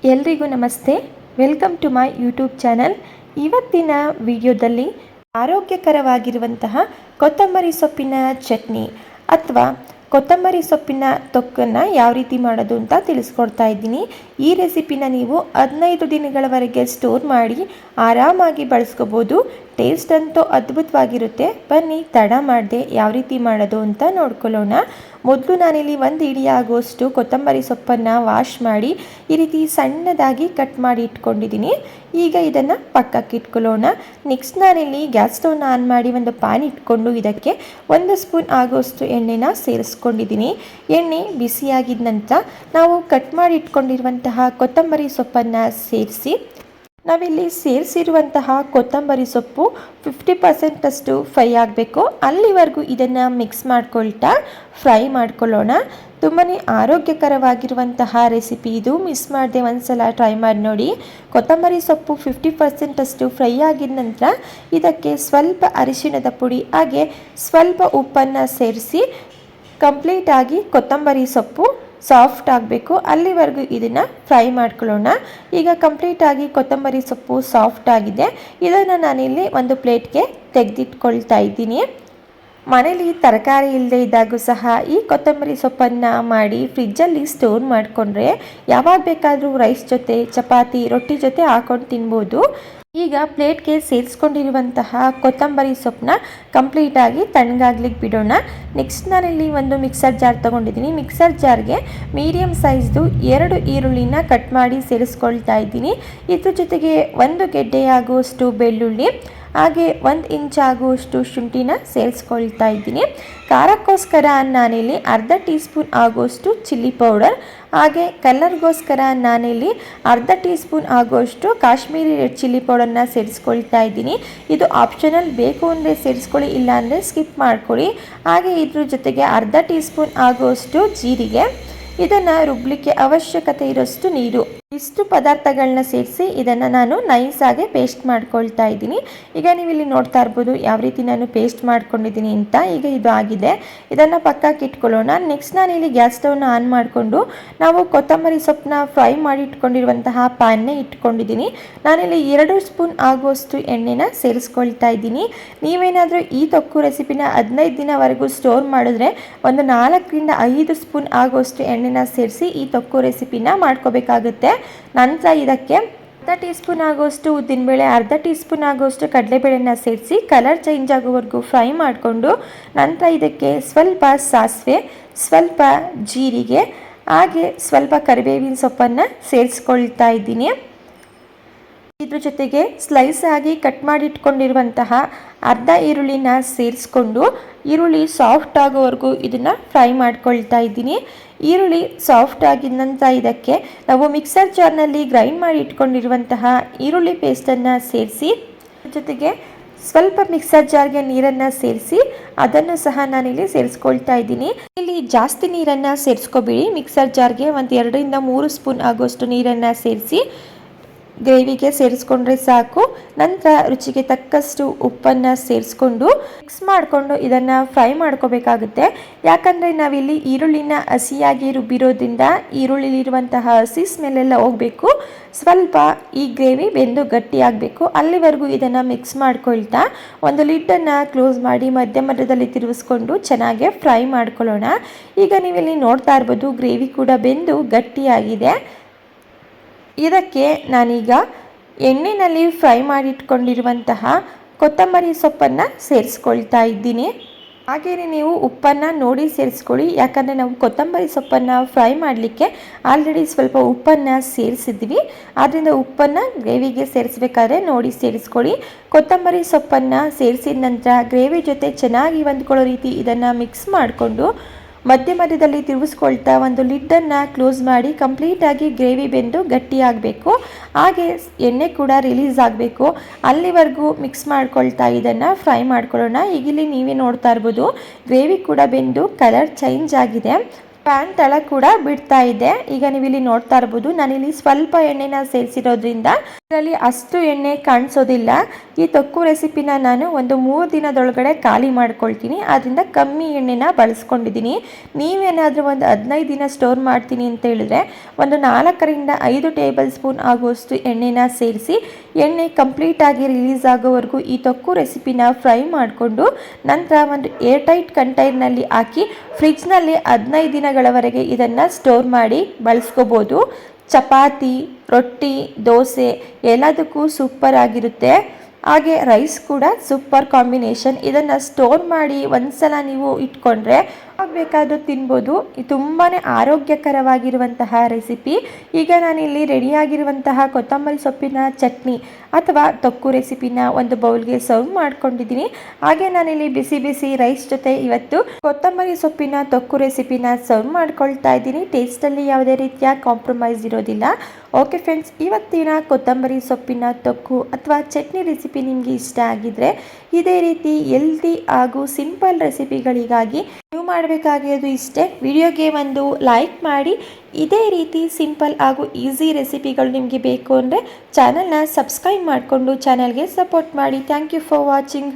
ಎಲ್ರಿಗೂ ನಮಸ್ತೆ. Welcome to my YouTube channel. ಇವತ್ತಿನ ವಿಡಿಯೋದಲ್ಲಿ ಆರೋಗ್ಯಕರವಾಗಿರುವಂತಹ ಕೊತ್ತಂಬರಿ ಸೊಪ್ಪಿನ ಚಟ್ನಿ ಅಥವಾ ಕೊತ್ತಂಬರಿ ಸೊಪ್ಪಿನ ತೊಕ್ಕನ್ನು ಯಾವ ರೀತಿ ಮಾಡೋದು ಅಂತ ತಿಳಿಸ್ಕೊಡ್ತಾ ಇದ್ದೀನಿ. ಈ ರೆಸಿಪಿನ ನೀವು 15 ದಿನಗಳವರೆಗೆ ಸ್ಟೋರ್ ಮಾಡಿ ಆರಾಮಾಗಿ ಬಳಸ್ಕೋಬೋದು. ಟೇಸ್ಟ್ ಅಂತೂ ಅದ್ಭುತವಾಗಿರುತ್ತೆ. ಬನ್ನಿ ತಡ ಮಾಡದೆ ಯಾವ ರೀತಿ ಮಾಡೋದು ಅಂತ ನೋಡ್ಕೊಳ್ಳೋಣ. ಮೊದಲು ನಾನಿಲ್ಲಿ 1 ಹಿಡಿ ಆಗುವಷ್ಟು ಕೊತ್ತಂಬರಿ ಸೊಪ್ಪನ್ನು ವಾಶ್ ಮಾಡಿ ಈ ರೀತಿ ಸಣ್ಣದಾಗಿ ಕಟ್ ಮಾಡಿ ಇಟ್ಕೊಂಡಿದ್ದೀನಿ. ಈಗ ಇದನ್ನು ಪಕ್ಕಕ್ಕೆ ಇಟ್ಕೊಳ್ಳೋಣ. ನೆಕ್ಸ್ಟ್ ನಾನಿಲ್ಲಿ ಗ್ಯಾಸ್ ಸ್ಟವ್ನ ಆನ್ ಮಾಡಿ ಒಂದು ಪ್ಯಾನ್ ಇಟ್ಕೊಂಡು ಇದಕ್ಕೆ 1 ಸ್ಪೂನ್ ಆಗುವಷ್ಟು ಎಣ್ಣೆನ ಸೇರಿಸ್ಕೊಂಡಿದ್ದೀನಿ. ಎಣ್ಣೆ ಬಿಸಿಯಾಗಿದ್ದ ನಂತರ ನಾವು ಕಟ್ ಮಾಡಿ ಇಟ್ಕೊಂಡಿರುವಂತಹ ಕೊತ್ತಂಬರಿ ಸೊಪ್ಪನ್ನು ಸೇರಿಸಿ ನಾವಿಲ್ಲಿ ಸೇರಿಸಿರುವಂತಹ ಕೊತ್ತಂಬರಿ ಸೊಪ್ಪು 50% ಅಷ್ಟು ಫ್ರೈ ಆಗಬೇಕು. ಅಲ್ಲಿವರೆಗೂ ಇದನ್ನು ಮಿಕ್ಸ್ ಮಾಡ್ಕೊಳ್ತಾ ಫ್ರೈ ಮಾಡ್ಕೊಳ್ಳೋಣ. ತುಂಬಾ ಆರೋಗ್ಯಕರವಾಗಿರುವಂತಹ ರೆಸಿಪಿ ಇದು. ಮಿಸ್ ಮಾಡದೆ ಒಂದ್ಸಲ ಟ್ರೈ ಮಾಡಿ ನೋಡಿ. ಕೊತ್ತಂಬರಿ ಸೊಪ್ಪು 50% ಅಷ್ಟು ಫ್ರೈ ಆಗಿದ ನಂತರ ಇದಕ್ಕೆ ಸ್ವಲ್ಪ ಅರಿಶಿಣದ ಪುಡಿ ಹಾಗೆ ಸ್ವಲ್ಪ ಉಪ್ಪನ್ನು ಸೇರಿಸಿ ಕಂಪ್ಲೀಟಾಗಿ ಕೊತ್ತಂಬರಿ ಸೊಪ್ಪು ಸಾಫ್ಟ್ ಆಗಬೇಕು. ಅಲ್ಲಿವರೆಗೂ ಇದನ್ನು ಫ್ರೈ ಮಾಡ್ಕೊಳ್ಳೋಣ. ಈಗ ಕಂಪ್ಲೀಟಾಗಿ ಕೊತ್ತಂಬರಿ ಸೊಪ್ಪು ಸಾಫ್ಟ್ ಆಗಿದೆ. ಇದನ್ನು ನಾನಿಲ್ಲಿ ಒಂದು ಪ್ಲೇಟ್ಗೆ ತೆಗೆದಿಟ್ಕೊಳ್ತಾ ಇದ್ದೀನಿ. ಮನೇಲಿ ತರಕಾರಿ ಇಲ್ಲದೆ ಇದ್ದಾಗೂ ಸಹ ಈ ಕೊತ್ತಂಬರಿ ಸೊಪ್ಪನ್ನು ಮಾಡಿ ಫ್ರಿಜ್ಜಲ್ಲಿ ಸ್ಟೋರ್ ಮಾಡಿಕೊಂಡ್ರೆ ಯಾವಾಗ ಬೇಕಾದರೂ ರೈಸ್ ಜೊತೆ, ಚಪಾತಿ, ರೊಟ್ಟಿ ಜೊತೆ ಹಾಕೊಂಡು ತಿನ್ಬೋದು. ಈಗ ಪ್ಲೇಟ್ಗೆ ಸೇರಿಸ್ಕೊಂಡಿರುವಂತಹ ಕೊತ್ತಂಬರಿ ಸೊಪ್ಪನ್ನ ಕಂಪ್ಲೀಟಾಗಿ ತಣ್ಣಗಾಗ್ಲಿಕ್ಕೆ ಬಿಡೋಣ. ನೆಕ್ಸ್ಟ್ ನಾನಿಲ್ಲಿ ಒಂದು ಮಿಕ್ಸರ್ ಜಾರ್ ತೊಗೊಂಡಿದ್ದೀನಿ. ಮಿಕ್ಸರ್ ಜಾರ್ಗೆ ಮೀಡಿಯಮ್ ಸೈಜ್ದು 2 ಈರುಳ್ಳಿನ ಕಟ್ ಮಾಡಿ ಸೇರಿಸ್ಕೊಳ್ತಾ ಇದ್ದೀನಿ. ಇದ್ರ ಜೊತೆಗೆ 1 ಗೆಡ್ಡೆಯಾಗುವಷ್ಟು ಬೆಳ್ಳುಳ್ಳಿ ಹಾಗೆ 1 ಇಂಚ್ ಆಗುವಷ್ಟು ಶುಂಠಿನ ಸೇರಿಸ್ಕೊಳ್ತಾ ಇದ್ದೀನಿ. ಖಾರಕ್ಕೋಸ್ಕರ ನಾನಿಲ್ಲಿ ಅರ್ಧ ಟೀ ಸ್ಪೂನ್ ಆಗುವಷ್ಟು ಚಿಲ್ಲಿ ಪೌಡರ್ ಹಾಗೆ ಕಲರ್ಗೋಸ್ಕರ ನಾನಿಲ್ಲಿ ಅರ್ಧ ಟೀ ಸ್ಪೂನ್ ಆಗುವಷ್ಟು ಕಾಶ್ಮೀರಿ ರೆಡ್ ಚಿಲ್ಲಿ ಪೌಡರ್ನ ಸೇರಿಸ್ಕೊಳ್ತಾ ಇದ್ದೀನಿ. ಇದು ಆಪ್ಷನಲ್, ಬೇಕು ಅಂದರೆ ಸೇರಿಸ್ಕೊಳ್ಳಿ, ಇಲ್ಲ ಅಂದರೆ ಸ್ಕಿಪ್ ಮಾಡ್ಕೊಳ್ಳಿ. ಹಾಗೆ ಇದ್ರ ಜೊತೆಗೆ ಅರ್ಧ ಟೀ ಸ್ಪೂನ್ ಆಗುವಷ್ಟು ಜೀರಿಗೆ, ಇದನ್ನು ರುಬ್ಲಿಕ್ಕೆ ಅವಶ್ಯಕತೆ ಇರೋಷ್ಟು ನೀರು, ಇಷ್ಟು ಪದಾರ್ಥಗಳನ್ನ ಸೇರಿಸಿ ಇದನ್ನು ನಾನು ನೈಸಾಗಿ ಪೇಸ್ಟ್ ಮಾಡ್ಕೊಳ್ತಾ ಇದ್ದೀನಿ. ಈಗ ನೀವು ಇಲ್ಲಿ ನೋಡ್ತಾ ಇರ್ಬೋದು ಯಾವ ರೀತಿ ನಾನು ಪೇಸ್ಟ್ ಮಾಡ್ಕೊಂಡಿದ್ದೀನಿ ಅಂತ. ಈಗ ಇದು ಆಗಿದೆ. ಇದನ್ನು ಪಕ್ಕಕ್ಕೆ ಇಟ್ಕೊಳ್ಳೋಣ. ನೆಕ್ಸ್ಟ್ ನಾನು ಇಲ್ಲಿ ಗ್ಯಾಸ್ ಸ್ಟವ್ನ ಆನ್ ಮಾಡಿಕೊಂಡು ನಾವು ಕೊತ್ತಂಬರಿ ಸೊಪ್ಪನ್ನ ಫ್ರೈ ಮಾಡಿ ಇಟ್ಕೊಂಡಿರುವಂತಹ ಪ್ಯಾನ್ನೇ ಇಟ್ಕೊಂಡಿದ್ದೀನಿ. ನಾನಿಲ್ಲಿ 2 ಸ್ಪೂನ್ ಆಗುವಷ್ಟು ಎಣ್ಣೆನ ಸೇರಿಸ್ಕೊಳ್ತಾ ಇದ್ದೀನಿ. ನೀವೇನಾದರೂ ಈ ತೊಕ್ಕು ರೆಸಿಪಿನ 15 ದಿನವರೆಗೂ ಸ್ಟೋರ್ ಮಾಡಿದ್ರೆ ಒಂದು 4 ರಿಂದ 5 ಸ್ಪೂನ್ ಆಗುವಷ್ಟು ಎಣ್ಣೆನ ಸೇರಿಸಿ ಈ ತೊಕ್ಕು ರೆಸಿಪಿನ ಮಾಡ್ಕೋಬೇಕಾಗುತ್ತೆ. ನಂತರ ಇದಕ್ಕೆ ಅರ್ಧ ಟೀ ಸ್ಪೂನ್ ಆಗುವಷ್ಟು ಉದ್ದಿನಬೇಳೆ, ಅರ್ಧ ಟೀ ಸ್ಪೂನ್ ಆಗುವಷ್ಟು ಕಡಲೆಬೇಳೆನ ಸೇರಿಸಿ ಕಲರ್ ಚೇಂಜ್ ಆಗೋವರೆಗೂ ಫ್ರೈ ಮಾಡಿಕೊಂಡು ನಂತರ ಇದಕ್ಕೆ ಸ್ವಲ್ಪ ಸಾಸಿವೆ, ಸ್ವಲ್ಪ ಜೀರಿಗೆ ಹಾಗೆ ಸ್ವಲ್ಪ ಕರಿಬೇವಿನ ಸೊಪ್ಪನ್ನು ಸೇರಿಸ್ಕೊಳ್ತಾ ಇದ್ದೀನಿ. ಇದ್ರ ಜೊತೆಗೆ ಸ್ಲೈಸ್ ಆಗಿ ಕಟ್ ಮಾಡಿ ಇಟ್ಕೊಂಡಿರುವಂತಹ ಅರ್ಧ ಈರುಳ್ಳಿನ ಸೇರಿಸ್ಕೊಂಡು ಈರುಳ್ಳಿ ಸಾಫ್ಟ್ ಆಗೋವರೆಗೂ ಇದನ್ನು ಫ್ರೈ ಮಾಡ್ಕೊಳ್ತಾ ಇದ್ದೀನಿ. ಈರುಳ್ಳಿ ಸಾಫ್ಟ್ ಆಗಿದ ನಂತರ ಇದಕ್ಕೆ ನಾವು ಮಿಕ್ಸರ್ ಜಾರ್ನಲ್ಲಿ ಗ್ರೈಂಡ್ ಮಾಡಿ ಇಟ್ಕೊಂಡಿರುವಂತಹ ಈರುಳ್ಳಿ ಪೇಸ್ಟನ್ನು ಸೇರಿಸಿ ಜೊತೆಗೆ ಸ್ವಲ್ಪ ಮಿಕ್ಸರ್ ಜಾರ್ಗೆ ನೀರನ್ನು ಸೇರಿಸಿ ಅದನ್ನು ಸಹ ನಾನಿಲ್ಲಿ ಸೇರಿಸ್ಕೊಳ್ತಾ ಇದ್ದೀನಿ. ಇಲ್ಲಿ ಜಾಸ್ತಿ ನೀರನ್ನು ಸೇರಿಸ್ಕೋಬೇಡಿ. ಮಿಕ್ಸರ್ ಜಾರ್ಗೆ ಒಂದು 2 ರಿಂದ 3 ಸ್ಪೂನ್ ಆಗುವಷ್ಟು ನೀರನ್ನು ಸೇರಿಸಿ ಗ್ರೇವಿಗೆ ಸೇರಿಸ್ಕೊಂಡ್ರೆ ಸಾಕು. ನಂತರ ರುಚಿಗೆ ತಕ್ಕಷ್ಟು ಉಪ್ಪನ್ನು ಸೇರಿಸ್ಕೊಂಡು ಮಿಕ್ಸ್ ಮಾಡಿಕೊಂಡು ಇದನ್ನು ಫ್ರೈ ಮಾಡ್ಕೋಬೇಕಾಗುತ್ತೆ. ಯಾಕಂದರೆ ನಾವಿಲ್ಲಿ ಈರುಳ್ಳಿನ ಹಸಿಯಾಗಿ ರುಬ್ಬಿರೋದ್ರಿಂದ ಈರುಳ್ಳಿಲಿರುವಂತಹ ಹಸಿ ಸ್ಮೆಲ್ಲೆಲ್ಲ ಹೋಗಬೇಕು. ಸ್ವಲ್ಪ ಈ ಗ್ರೇವಿ ಬೆಂದು ಗಟ್ಟಿಯಾಗಬೇಕು. ಅಲ್ಲಿವರೆಗೂ ಇದನ್ನು ಮಿಕ್ಸ್ ಮಾಡ್ಕೊಳ್ತಾ ಒಂದು ಲಿಡ್ಡನ್ನು ಕ್ಲೋಸ್ ಮಾಡಿ ಮಧ್ಯ ಮಧ್ಯದಲ್ಲಿ ತಿರುಗಿಸ್ಕೊಂಡು ಚೆನ್ನಾಗಿ ಫ್ರೈ ಮಾಡ್ಕೊಳ್ಳೋಣ. ಈಗ ನೀವಿಲ್ಲಿ ನೋಡ್ತಾ ಇರ್ಬೋದು ಗ್ರೇವಿ ಕೂಡ ಬೆಂದು ಗಟ್ಟಿಯಾಗಿದೆ. ಇದಕ್ಕೆ ನಾನೀಗ ಎಣ್ಣೆಯಲ್ಲಿ ಫ್ರೈ ಮಾಡಿಟ್ಕೊಂಡಿರುವಂತಹ ಕೊತ್ತಂಬರಿ ಸೊಪ್ಪನ್ನು ಸೇರಿಸ್ಕೊಳ್ತಾ ಇದ್ದೀನಿ. ಹಾಗೆಯೇ ನೀವು ಉಪ್ಪನ್ನು ನೋಡಿ ಸೇರಿಸ್ಕೊಳ್ಳಿ. ಯಾಕಂದರೆ ನಾವು ಕೊತ್ತಂಬರಿ ಸೊಪ್ಪನ್ನು ಫ್ರೈ ಮಾಡಲಿಕ್ಕೆ ಆಲ್ರೆಡಿ ಸ್ವಲ್ಪ ಉಪ್ಪನ್ನು ಸೇರಿಸಿದ್ವಿ. ಆದ್ದರಿಂದ ಉಪ್ಪನ್ನು ಗ್ರೇವಿಗೆ ಸೇರಿಸಬೇಕಾದ್ರೆ ನೋಡಿ ಸೇರಿಸ್ಕೊಳ್ಳಿ. ಕೊತ್ತಂಬರಿ ಸೊಪ್ಪನ್ನು ಸೇರಿಸಿದ ನಂತರ ಗ್ರೇವಿ ಜೊತೆ ಚೆನ್ನಾಗಿ ಹೊಂದ್ಕೊಳ್ಳೋ ರೀತಿ ಇದನ್ನು ಮಿಕ್ಸ್ ಮಾಡಿಕೊಂಡು ಮಧ್ಯ ಮಧ್ಯದಲ್ಲಿ ತಿರುಗಿಸ್ಕೊಳ್ತಾ ಒಂದು ಲಿಡ್ಡನ್ನು ಕ್ಲೋಸ್ ಮಾಡಿ ಕಂಪ್ಲೀಟಾಗಿ ಗ್ರೇವಿ ಬೆಂದು ಗಟ್ಟಿಯಾಗಬೇಕು. ಹಾಗೆ ಎಣ್ಣೆ ಕೂಡ ರಿಲೀಸ್ ಆಗಬೇಕು. ಅಲ್ಲಿವರೆಗೂ ಮಿಕ್ಸ್ ಮಾಡ್ಕೊಳ್ತಾ ಇದನ್ನು ಫ್ರೈ ಮಾಡ್ಕೊಳ್ಳೋಣ. ಈಗಿಲ್ಲಿ ನೀವೇ ನೋಡ್ತಾ ಇರ್ಬೋದು ಗ್ರೇವಿ ಕೂಡ ಬೆಂದು ಕಲರ್ ಚೇಂಜ್ ಆಗಿದೆ. ಪ್ಯಾನ್ ತಳ ಕೂಡ ಬಿಡ್ತಾ ಇದೆ. ಈಗ ನೀವು ಇಲ್ಲಿ ನೋಡ್ತಾ ಇರ್ಬೋದು, ನಾನಿಲ್ಲಿ ಸ್ವಲ್ಪ ಎಣ್ಣೆನ ಸೇರಿಸಿರೋದ್ರಿಂದ ಇದರಲ್ಲಿ ಅಷ್ಟು ಎಣ್ಣೆ ಕಾಣಿಸೋದಿಲ್ಲ. ಈ ತೊಕ್ಕು ರೆಸಿಪಿನ ನಾನು ಒಂದು 3 ದಿನದೊಳಗಡೆ ಖಾಲಿ ಮಾಡ್ಕೊಳ್ತೀನಿ, ಆದ್ದರಿಂದ ಕಮ್ಮಿ ಎಣ್ಣೆನ ಬಳಸ್ಕೊಂಡಿದ್ದೀನಿ. ನೀವೇನಾದರೂ ಒಂದು 15 ದಿನ ಸ್ಟೋರ್ ಮಾಡ್ತೀನಿ ಅಂತ ಹೇಳಿದ್ರೆ ಒಂದು 4 ರಿಂದ 5 ಟೇಬಲ್ ಸ್ಪೂನ್ ಆಗುವಷ್ಟು ಎಣ್ಣೆನ ಸೇರಿಸಿ ಎಣ್ಣೆ ಕಂಪ್ಲೀಟಾಗಿ ರಿಲೀಸ್ ಆಗೋವರೆಗೂ ಈ ತೊಕ್ಕು ರೆಸಿಪಿನ ಫ್ರೈ ಮಾಡಿಕೊಂಡು ನಂತರ ಒಂದು ಏರ್ ಟೈಟ್ ಕಂಟೈನರ್ನಲ್ಲಿ ಹಾಕಿ ಫ್ರಿಡ್ಜ್ನಲ್ಲಿ 15 ದಿನಗಳವರೆಗೆ ಇದನ್ನು ಸ್ಟೋರ್ ಮಾಡಿ ಬಳಸ್ಕೋಬೋದು. ಚಪಾತಿ, ರೊಟ್ಟಿ, ದೋಸೆ ಎಲ್ಲದಕ್ಕೂ ಸೂಪರ್ ಆಗಿರುತ್ತೆ. ಹಾಗೆ ರೈಸ್ ಕೂಡ ಸೂಪರ್ ಕಾಂಬಿನೇಷನ್. ಇದನ್ನು ಸ್ಟೋರ್ ಮಾಡಿ ಒಂದ್ಸಲ ನೀವು ಇಟ್ಕೊಂಡ್ರೆ ಬೇಕಾದರೂ ತಿನ್ಬೋದು. ತುಂಬಾ ಆರೋಗ್ಯಕರವಾಗಿರುವಂತಹ ರೆಸಿಪಿ. ಈಗ ನಾನಿಲ್ಲಿ ರೆಡಿಯಾಗಿರುವಂತಹ ಕೊತ್ತಂಬರಿ ಸೊಪ್ಪಿನ ಚಟ್ನಿ ಅಥವಾ ತೊಕ್ಕು ರೆಸಿಪಿನ ಒಂದು ಬೌಲ್ಗೆ ಸರ್ವ್ ಮಾಡ್ಕೊಂಡಿದ್ದೀನಿ. ಹಾಗೆ ನಾನಿಲ್ಲಿ ಬಿಸಿ ಬಿಸಿ ರೈಸ್ ಜೊತೆ ಇವತ್ತು ಕೊತ್ತಂಬರಿ ಸೊಪ್ಪಿನ ತೊಕ್ಕು ರೆಸಿಪಿನ ಸರ್ವ್ ಮಾಡ್ಕೊಳ್ತಾ ಇದ್ದೀನಿ. ಟೇಸ್ಟಲ್ಲಿ ಯಾವುದೇ ರೀತಿಯ ಕಾಂಪ್ರಮೈಸ್ ಇರೋದಿಲ್ಲ. ಓಕೆ ಫ್ರೆಂಡ್ಸ್, ಇವತ್ತಿನ ಕೊತ್ತಂಬರಿ ಸೊಪ್ಪಿನ ತೊಕ್ಕು ಅಥವಾ ಚಟ್ನಿ ರೆಸಿಪಿ ನಿಮಗೆ ಇಷ್ಟ ಆಗಿದ್ರೆ ಇದೇ ರೀತಿ ಹೆಲ್ದಿ ಹಾಗೂ ಸಿಂಪಲ್ ರೆಸಿಪಿಗಳಿಗಾಗಿ ನೀವು ಮಾಡಬೇಕಾಗಿರೋದು ಇಷ್ಟೇ. ವಿಡಿಯೋಗೆ ಒಂದು ಲೈಕ್ ಮಾಡಿ. ಇದೇ ರೀತಿ ಸಿಂಪಲ್ ಹಾಗೂ ಈಸಿ ರೆಸಿಪಿಗಳು ನಿಮಗೆ ಬೇಕು ಅಂದರೆ ಚಾನಲ್ನ ಸಬ್ಸ್ಕ್ರೈಬ್ ಮಾಡಿಕೊಂಡು ಚಾನಲ್ಗೆ ಸಪೋರ್ಟ್ ಮಾಡಿ. Thank you for watching.